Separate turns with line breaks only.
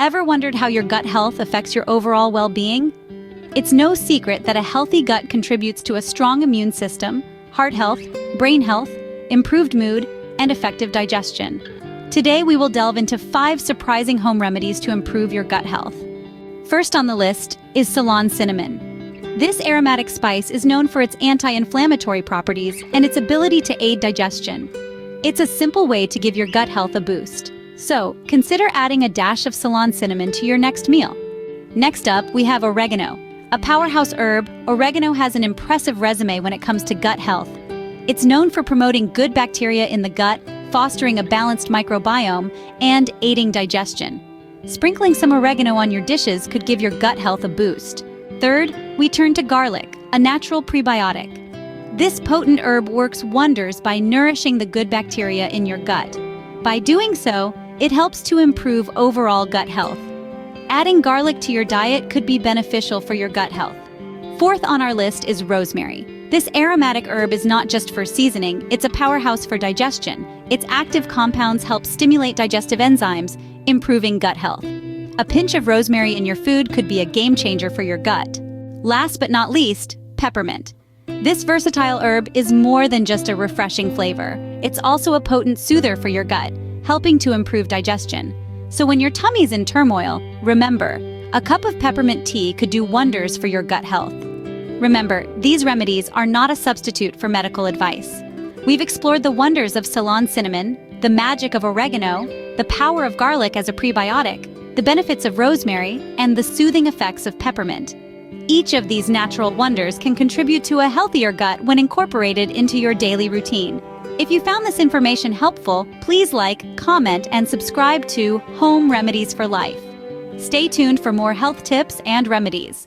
Ever wondered how your gut health affects your overall well-being? It's no secret that a healthy gut contributes to a strong immune system, heart health, brain health, improved mood, and effective digestion. Today, we will delve into 5 surprising home remedies to improve your gut health. First on the list is Ceylon cinnamon. This aromatic spice is known for its anti-inflammatory properties and its ability to aid digestion. It's a simple way to give your gut health a boost. So, consider adding a dash of Ceylon cinnamon to your next meal. Next up, we have oregano. A powerhouse herb, oregano has an impressive resume when it comes to gut health. It's known for promoting good bacteria in the gut, fostering a balanced microbiome, and aiding digestion. Sprinkling some oregano on your dishes could give your gut health a boost. Third, we turn to garlic, a natural prebiotic. This potent herb works wonders by nourishing the good bacteria in your gut. By doing so, it helps to improve overall gut health. Adding garlic to your diet could be beneficial for your gut health. Fourth on our list is rosemary. This aromatic herb is not just for seasoning, it's a powerhouse for digestion. Its active compounds help stimulate digestive enzymes, improving gut health. A pinch of rosemary in your food could be a game changer for your gut. Last but not least, peppermint. This versatile herb is more than just a refreshing flavor. It's also a potent soother for your gut, helping to improve digestion. So when your tummy's in turmoil, remember, a cup of peppermint tea could do wonders for your gut health. Remember, these remedies are not a substitute for medical advice. We've explored the wonders of Ceylon cinnamon, the magic of oregano, the power of garlic as a prebiotic, the benefits of rosemary, and the soothing effects of peppermint. Each of these natural wonders can contribute to a healthier gut when incorporated into your daily routine. If you found this information helpful, please like, comment, and subscribe to Home Remedies for Life. Stay tuned for more health tips and remedies.